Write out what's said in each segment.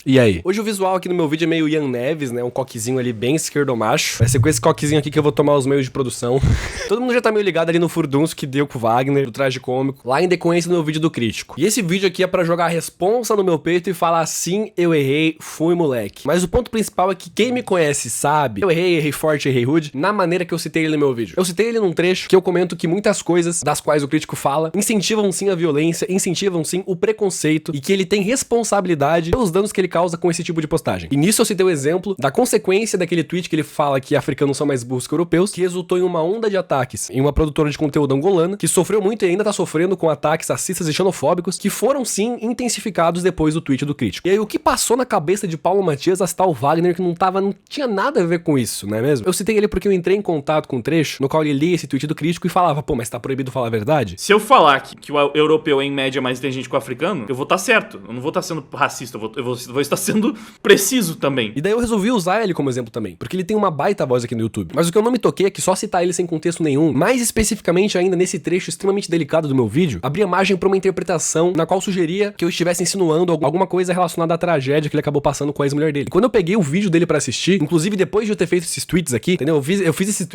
E aí? Hoje o visual aqui no meu vídeo é meio Ian Neves, né? Um coquezinho ali bem esquerdomacho. Vai ser com esse coquezinho aqui que eu vou tomar os meios de produção. Todo mundo já tá meio ligado ali no furdunço que deu com o Wagner, do traje cômico, lá em decorrência do meu vídeo do crítico. E esse vídeo aqui é pra jogar a responsa no meu peito e falar assim, eu errei, fui moleque. Mas o ponto principal é que quem me conhece sabe, eu errei forte, errei rude, na maneira que eu citei ele no meu vídeo. Eu citei ele num trecho que eu comento que muitas coisas das quais o crítico fala incentivam sim a violência, incentivam sim o preconceito e que ele tem responsabilidade pelos danos que ele causa com esse tipo de postagem. E nisso eu citei o exemplo da consequência daquele tweet que ele fala que africanos são mais burros que europeus, que resultou em uma onda de ataques em uma produtora de conteúdo angolana, que sofreu muito e ainda tá sofrendo com ataques racistas e xenofóbicos, que foram sim intensificados depois do tweet do crítico. E aí o que passou na cabeça de Paulo Matias a citar o Wagner que não tinha nada a ver com isso, não é mesmo? Eu citei ele porque eu entrei em contato com um trecho no qual ele lia esse tweet do crítico e falava, pô, mas tá proibido falar a verdade? Se eu falar que o europeu é em média mais inteligente que o africano, eu vou estar certo. Eu não vou estar sendo racista, eu vou estar sendo preciso também. E daí eu resolvi usar ele como exemplo também, porque ele tem uma baita voz aqui no YouTube. Mas o que eu não me toquei é que só citar ele sem contexto nenhum, mais especificamente ainda nesse trecho extremamente delicado do meu vídeo, abria margem pra uma interpretação na qual sugeria que eu estivesse insinuando alguma coisa relacionada à tragédia que ele acabou passando com a ex-mulher dele. E quando eu peguei o vídeo dele pra assistir, inclusive depois de eu ter feito esses tweets aqui, entendeu?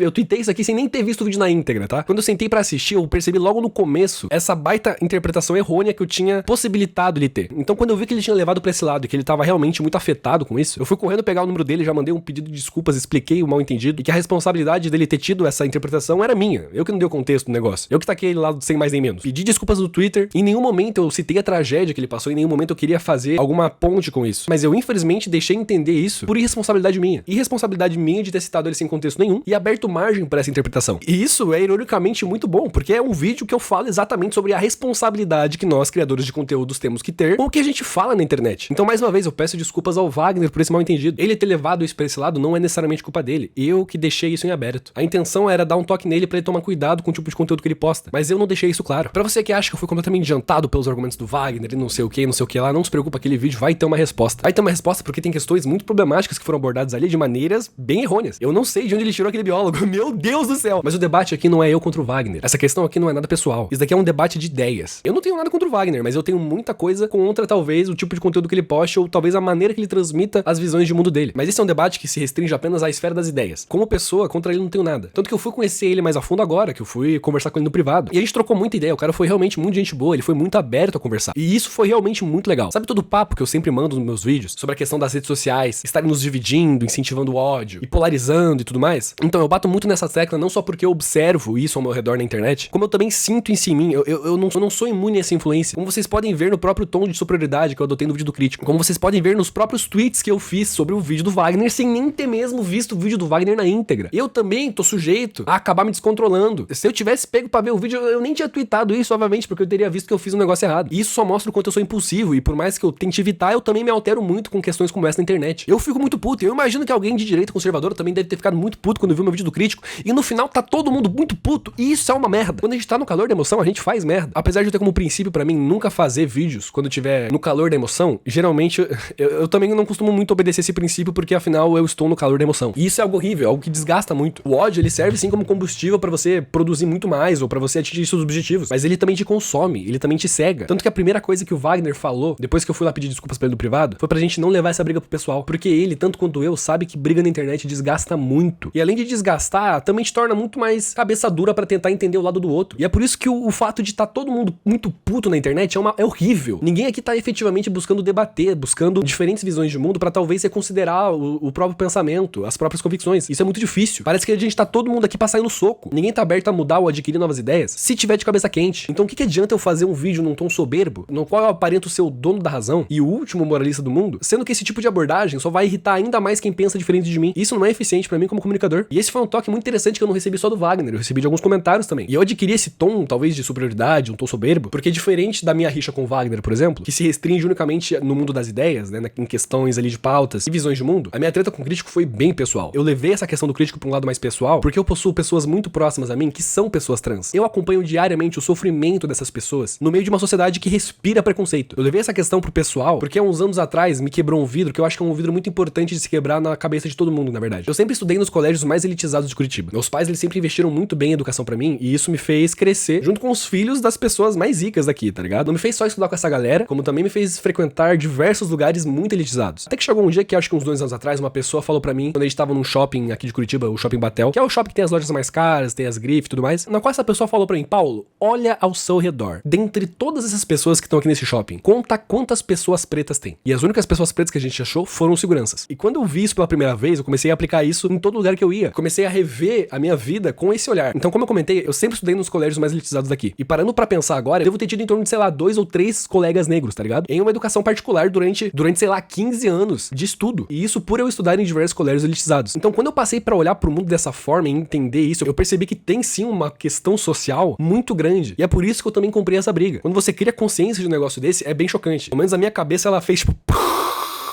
Eu tweetei isso aqui sem nem ter visto o vídeo na íntegra, tá? Quando eu sentei pra assistir, eu percebi logo no começo essa baita interpretação errônea que eu tinha possibilitado ele ter. Então quando eu vi que ele tinha levado pra esse lado e que ele tava realmente muito afetado com isso, eu fui correndo pegar o número dele, já mandei um pedido de desculpas, expliquei o mal entendido e que a responsabilidade dele ter tido essa interpretação era minha. Eu que não dei o contexto do negócio. Eu que taquei ele lá sem mais nem menos. Pedi desculpas no Twitter. Em nenhum momento eu citei a tragédia que ele passou, em nenhum momento eu queria fazer alguma ponte com isso. Mas eu infelizmente deixei entender isso por irresponsabilidade minha. Irresponsabilidade minha de ter citado ele sem contexto nenhum e aberto margem pra essa interpretação. E isso é ironicamente muito bom, porque é um vídeo que eu falo exatamente sobre a responsabilidade que nós, criadores de conteúdos, temos que ter com o que a gente fala na internet. Então, mais uma vez, eu peço desculpas ao Wagner por esse mal entendido. Ele ter levado isso pra esse lado não é necessariamente culpa dele. Eu que deixei isso em aberto. A intenção era dar um toque nele pra ele tomar cuidado com o tipo de conteúdo que ele posta. Mas eu não deixei isso claro. Pra você que acha que eu fui completamente adiantado pelos argumentos do Wagner e não sei o que lá, não se preocupa, aquele vídeo vai ter uma resposta. Vai ter uma resposta porque tem questões muito problemáticas que foram abordadas ali de maneiras bem errôneas. Eu não sei de onde ele tirou aquele biólogo. Meu Deus do céu! Mas o debate aqui não é eu contra o Wagner. Essa questão aqui não é nada pessoal. Isso daqui é um debate de ideias. Eu não tenho nada contra o Wagner, mas eu tenho muita coisa contra, talvez, o tipo de conteúdo que ele poste ou talvez a maneira que ele transmita as visões de mundo dele. Mas esse é um debate que se restringe apenas à esfera das ideias. Como pessoa, contra ele não tenho nada. Tanto que eu fui conhecer ele mais a fundo agora, que eu fui conversar com ele no privado. E a gente trocou muita ideia. O cara foi realmente muito gente boa, ele foi muito aberto a conversar. E isso foi realmente muito legal. Sabe todo o papo que eu sempre mando nos meus vídeos sobre a questão das redes sociais estarem nos dividindo, incentivando o ódio e polarizando e tudo mais? Então eu bato muito nessa tecla não só porque eu observo isso ao meu redor na internet, como eu também sinto em mim. Eu não sou imune a essa influência. Como vocês podem ver no próprio tom de superioridade que eu adotei no vídeo do crítico. Como vocês podem ver nos próprios tweets que eu fiz sobre o vídeo do Wagner sem nem ter mesmo visto o vídeo do Wagner na íntegra. Eu também tô sujeito a acabar me descontrolando. Se eu tivesse pego pra ver o vídeo, eu nem tinha tweetado isso, obviamente, porque eu teria visto que eu fiz um negócio errado. E isso só mostra o quanto eu sou impulsivo. E por mais que eu tente evitar, eu também me altero muito com questões como essa na internet. Eu fico muito puto. Eu imagino que alguém de direita conservadora também deve ter ficado muito puto quando viu meu vídeo do crítico. E no final tá todo mundo muito puto. E isso é uma merda. Quando a gente tá no calor da emoção, a gente faz merda. Apesar de eu ter como princípio pra mim nunca fazer vídeos quando eu tiver no calor da emoção, geralmente eu também não costumo muito obedecer esse princípio porque afinal eu estou no calor da emoção. E isso é algo horrível, algo que desgasta muito. O ódio, ele serve sim como combustível pra você produzir muito mais ou pra você atingir seus objetivos, mas ele também te consome, ele também te cega. Tanto que a primeira coisa que o Wagner falou, depois que eu fui lá pedir desculpas pra ele no privado, foi pra gente não levar essa briga pro pessoal, porque ele, tanto quanto eu, sabe que briga na internet desgasta muito. E além de desgastar, também te torna muito mais cabeça dura pra tentar entender o lado do outro. E é por isso que o fato de estar todo mundo muito puto na internet é horrível. Ninguém aqui tá efetivamente buscando debater, buscando diferentes visões de mundo pra talvez reconsiderar o próprio pensamento, as próprias convicções. Isso é muito difícil. Parece que a gente tá todo mundo aqui pra sair no soco. Ninguém tá aberto a mudar ou adquirir novas ideias se tiver de cabeça quente. Então o que adianta eu fazer um vídeo num tom soberbo, no qual eu aparento ser o dono da razão e o último moralista do mundo, sendo que esse tipo de abordagem só vai irritar ainda mais quem pensa diferente de mim. Isso não é eficiente pra mim como comunicador. E esse foi um toque muito interessante que eu não recebi só do Wagner, eu recebi de alguns comentários também. E eu adquiri esse tom, talvez de superioridade, um tom soberbo, porque diferente da minha rixa com o Wagner, por exemplo, que se restringe unicamente no mundo das ideias, né, em questões ali de pautas e visões de mundo, a minha treta com o crítico foi bem pessoal. Eu levei essa questão do crítico pra um lado mais pessoal, porque eu possuo pessoas muito próximas a mim que são pessoas trans. Eu acompanho diariamente o sofrimento dessas pessoas no meio de uma sociedade que respira preconceito. Eu levei essa questão pro pessoal porque há uns anos atrás me quebrou um vidro que eu acho que é um vidro muito importante de se quebrar na cabeça de todo mundo, na verdade. Eu sempre estudei nos colégios mais elitizados de Curitiba. Meus pais, eles sempre investiram muito bem em educação pra mim e isso me fez crescer junto com os filhos das pessoas mais ricas daqui, tá ligado? Não me fez só estudar com essa galera, como também me fez frequentar diversos lugares muito elitizados. Até que chegou um dia que, acho que uns 2 anos atrás, uma pessoa falou pra mim, quando a gente tava num shopping aqui de Curitiba, o Shopping Batel, que é o shopping que tem as lojas mais caras, tem as grifes e tudo mais, na qual essa pessoa falou pra mim: Paulo, olha ao seu redor. Dentre todas essas pessoas que estão aqui nesse shopping, conta quantas pessoas pretas tem. E as únicas pessoas pretas que a gente achou foram seguranças. E quando eu vi isso pela primeira vez, eu comecei a aplicar isso em todo lugar que eu ia. Comecei a rever a minha vida com esse olhar. Então, como eu comentei, eu sempre estudei nos colégios mais elitizados daqui. E parando pra pensar agora, eu devo ter tido em torno de, sei lá, 2 ou 3 colegas negros, tá ligado? Em uma educação particular durante, sei lá, 15 anos de estudo. E isso por eu estudar em diversos colégios elitizados. Então, quando eu passei pra olhar pro mundo dessa forma e entender isso, eu percebi que tem sim uma questão social muito grande. E é por isso que eu também comprei essa briga. Quando você cria consciência de um negócio desse, é bem chocante. Pelo menos a minha cabeça, ela fez tipo...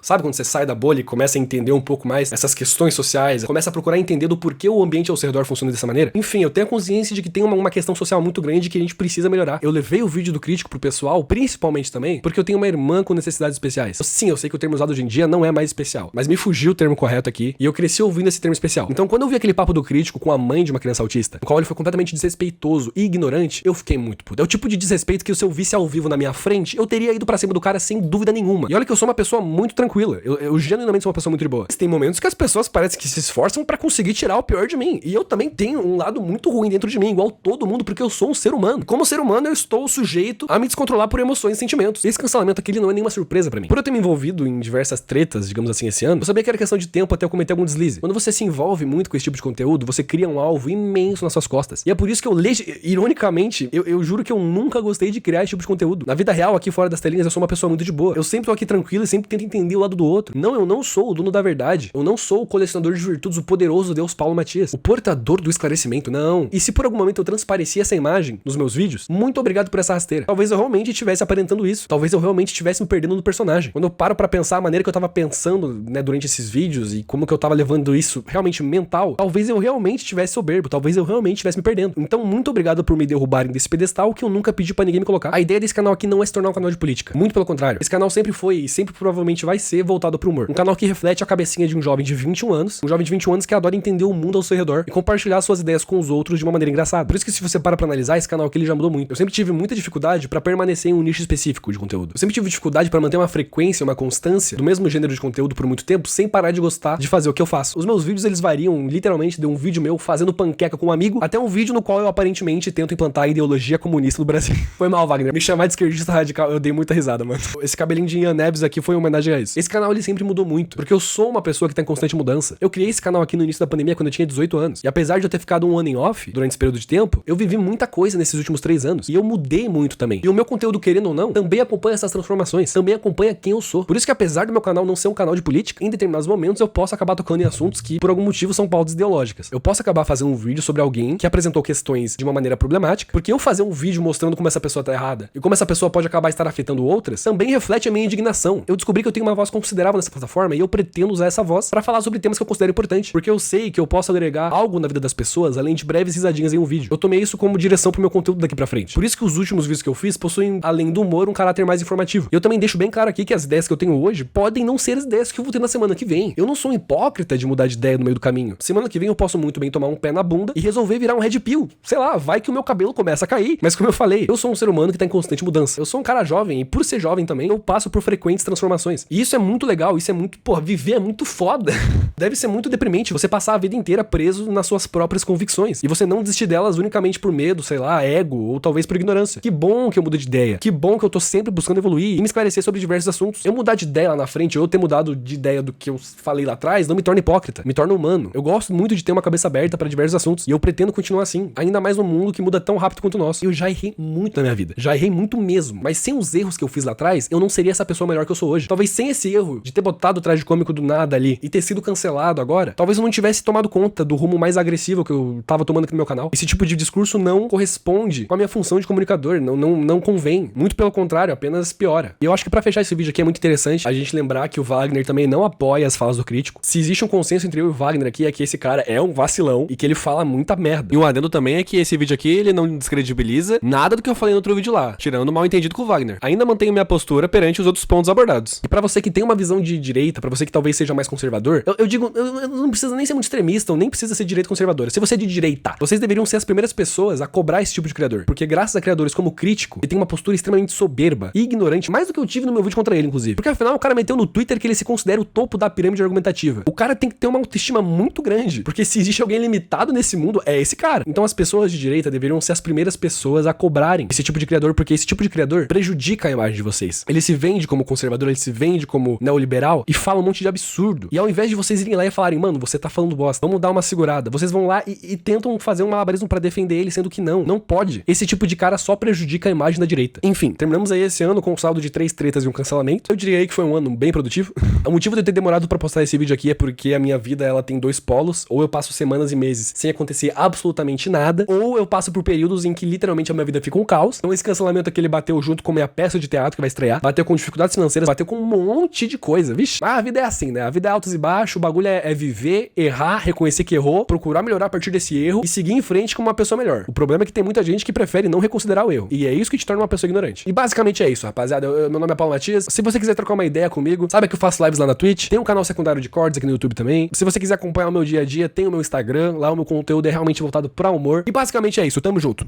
Sabe quando você sai da bolha e começa a entender um pouco mais essas questões sociais, começa a procurar entender do porquê o ambiente ao seu redor funciona dessa maneira? Enfim, eu tenho a consciência de que tem uma questão social muito grande que a gente precisa melhorar. Eu levei o vídeo do crítico pro pessoal, principalmente também, porque eu tenho uma irmã com necessidades especiais. Sim, eu sei que o termo usado hoje em dia não é mais especial, mas me fugiu o termo correto aqui e eu cresci ouvindo esse termo especial. Então, quando eu vi aquele papo do crítico com a mãe de uma criança autista, no qual ele foi completamente desrespeitoso e ignorante, eu fiquei muito puto. É o tipo de desrespeito que se eu visse ao vivo na minha frente, eu teria ido pra cima do cara sem dúvida nenhuma. E olha que eu sou uma pessoa muito tranquila. Eu genuinamente sou uma pessoa muito de boa. Mas tem momentos que as pessoas parecem que se esforçam pra conseguir tirar o pior de mim. E eu também tenho um lado muito ruim dentro de mim, igual todo mundo, porque eu sou um ser humano. Como ser humano, eu estou sujeito a me descontrolar por emoções e sentimentos. Esse cancelamento aqui, ele não é nenhuma surpresa pra mim. Por eu ter me envolvido em diversas tretas, digamos assim, esse ano, eu sabia que era questão de tempo até eu cometer algum deslize. Quando você se envolve muito com esse tipo de conteúdo, você cria um alvo imenso nas suas costas. E é por isso que ironicamente, eu juro que eu nunca gostei de criar esse tipo de conteúdo. Na vida real, aqui fora das telinhas, eu sou uma pessoa muito de boa. Eu sempre tô aqui tranquilo e sempre tento entender o lado do outro. Não, eu não sou o dono da verdade. Eu não sou o colecionador de virtudes, o poderoso Deus Paulo Matias. O portador do esclarecimento, não. E se por algum momento eu transpareci essa imagem nos meus vídeos, muito obrigado por essa rasteira. Talvez eu realmente estivesse aparentando isso. Talvez eu realmente estivesse me perdendo no personagem. Quando eu paro pra pensar a maneira que eu tava pensando, né, durante esses vídeos e como que eu tava levando isso realmente mental, talvez eu realmente estivesse soberbo. Talvez eu realmente estivesse me perdendo. Então, muito obrigado por me derrubarem desse pedestal que eu nunca pedi pra ninguém me colocar. A ideia desse canal aqui não é se tornar um canal de política. Muito pelo contrário. Esse canal sempre foi e sempre provavelmente vai ser voltado pro humor. Um canal que reflete a cabecinha de um jovem de 21 anos, um jovem de 21 anos que adora entender o mundo ao seu redor e compartilhar suas ideias com os outros de uma maneira engraçada. Por isso que se você para pra analisar, esse canal aqui ele já mudou muito. Eu sempre tive muita dificuldade pra permanecer em um nicho específico de conteúdo. Eu sempre tive dificuldade pra manter uma frequência, uma constância do mesmo gênero de conteúdo por muito tempo, sem parar de gostar de fazer o que eu faço. Os meus vídeos, eles variam literalmente de um vídeo meu fazendo panqueca com um amigo até um vídeo no qual eu aparentemente tento implantar a ideologia comunista no Brasil. Foi mal, Wagner. Me chamar de esquerdista radical, eu dei muita risada, mano. Esse cabelinho de Ian Neves aqui foi uma homenagem a isso. Esse canal, ele sempre mudou muito, porque eu sou uma pessoa que tá em constante mudança. Eu criei esse canal aqui no início da pandemia quando eu tinha 18 anos. E apesar de eu ter ficado um ano em off durante esse período de tempo, eu vivi muita coisa nesses últimos 3 anos. E eu mudei muito também. E o meu conteúdo, querendo ou não, também acompanha essas transformações. Também acompanha quem eu sou. Por isso que apesar do meu canal não ser um canal de política, em determinados momentos eu posso acabar tocando em assuntos que, por algum motivo, são pautas ideológicas. Eu posso acabar fazendo um vídeo sobre alguém que apresentou questões de uma maneira problemática, porque eu fazer um vídeo mostrando como essa pessoa tá errada e como essa pessoa pode acabar estar afetando outras, também reflete a minha indignação. Eu descobri que eu tenho uma voz considerável nessa plataforma e eu pretendo usar essa voz pra falar sobre temas que eu considero importante, porque eu sei que eu posso agregar algo na vida das pessoas além de breves risadinhas em um vídeo. Eu tomei isso como direção pro meu conteúdo daqui pra frente. Por isso que os últimos vídeos que eu fiz possuem, além do humor, um caráter mais informativo. E eu também deixo bem claro aqui que as ideias que eu tenho hoje podem não ser as ideias que eu vou ter na semana que vem. Eu não sou um hipócrita de mudar de ideia no meio do caminho. Semana que vem eu posso muito bem tomar um pé na bunda e resolver virar um red pill. Sei lá, vai que o meu cabelo começa a cair. Mas como eu falei, eu sou um ser humano que tá em constante mudança. Eu sou um cara jovem e por ser jovem também, eu passo por frequentes transformações. E isso é muito legal, isso é muito, pô, viver é muito foda. Deve ser muito deprimente você passar a vida inteira preso nas suas próprias convicções e você não desistir delas unicamente por medo, sei lá, ego ou talvez por ignorância. Que bom que eu mudei de ideia. Que bom que eu tô sempre buscando evoluir e me esclarecer sobre diversos assuntos. Eu mudar de ideia lá na frente, ou eu ter mudado de ideia do que eu falei lá atrás, não me torna hipócrita, me torna humano. Eu gosto muito de ter uma cabeça aberta para diversos assuntos e eu pretendo continuar assim, ainda mais num mundo que muda tão rápido quanto o nosso. Eu já errei muito na minha vida. Já errei muito mesmo. Mas sem os erros que eu fiz lá atrás, eu não seria essa pessoa melhor que eu sou hoje. Talvez sem esse erro de ter botado o traje cômico do nada ali e ter sido cancelado agora, talvez eu não tivesse tomado conta do rumo mais agressivo que eu tava tomando aqui no meu canal. Esse tipo de discurso não corresponde com a minha função de comunicador, não convém. Muito pelo contrário, apenas piora. E eu acho que pra fechar esse vídeo aqui é muito interessante a gente lembrar que o Wagner também não apoia as falas do crítico. Se existe um consenso entre eu e o Wagner aqui é que esse cara é um vacilão e que ele fala muita merda. E um adendo também é que esse vídeo aqui, ele não descredibiliza nada do que eu falei no outro vídeo lá, tirando o mal entendido com o Wagner. Ainda mantenho minha postura perante os outros pontos abordados. E pra você que tem uma visão de direita, pra você que talvez seja mais conservador, eu digo, eu não precisa nem ser muito extremista, ou nem precisa ser direita conservadora. Se você é de direita, vocês deveriam ser as primeiras pessoas a cobrar esse tipo de criador. Porque graças a criadores como o Crítico, ele tem uma postura extremamente soberba e ignorante, mais do que eu tive no meu vídeo contra ele, inclusive. Porque afinal o cara meteu no Twitter que ele se considera o topo da pirâmide argumentativa. O cara tem que ter uma autoestima muito grande, porque se existe alguém limitado nesse mundo, é esse cara. Então as pessoas de direita deveriam ser as primeiras pessoas a cobrarem esse tipo de criador, porque esse tipo de criador prejudica a imagem de vocês. Ele se vende como conservador, ele se vende como neoliberal e fala um monte de absurdo. E ao invés de vocês irem lá e falarem, mano, você tá falando bosta, vamos dar uma segurada, vocês vão lá e tentam fazer um malabarismo pra defender ele, sendo que não pode. Esse tipo de cara só prejudica a imagem da direita. Enfim, terminamos aí esse ano com um saldo de 3 tretas e um cancelamento. Eu diria aí que foi um ano bem produtivo. O motivo de eu ter demorado pra postar esse vídeo aqui é porque a minha vida, ela tem 2 polos, ou eu passo semanas e meses sem acontecer absolutamente nada, ou eu passo por períodos em que literalmente a minha vida fica um caos. Então esse cancelamento aqui, ele bateu junto com a minha peça de teatro que vai estrear, bateu com dificuldades financeiras, bateu com um monte de coisa, vixe. Ah, a vida é assim, né? A vida é altos e baixos, o bagulho é viver, errar, reconhecer que errou, procurar melhorar a partir desse erro e seguir em frente como uma pessoa melhor. O problema é que tem muita gente que prefere não reconsiderar o erro. E é isso que te torna uma pessoa ignorante. E basicamente é isso, rapaziada. Meu nome é Paulo Matias. Se você quiser trocar uma ideia comigo, sabe que eu faço lives lá na Twitch, tem um canal secundário de cortes aqui no YouTube também. Se você quiser acompanhar o meu dia a dia, tem o meu Instagram, lá o meu conteúdo é realmente voltado pra humor. E basicamente é isso, tamo junto.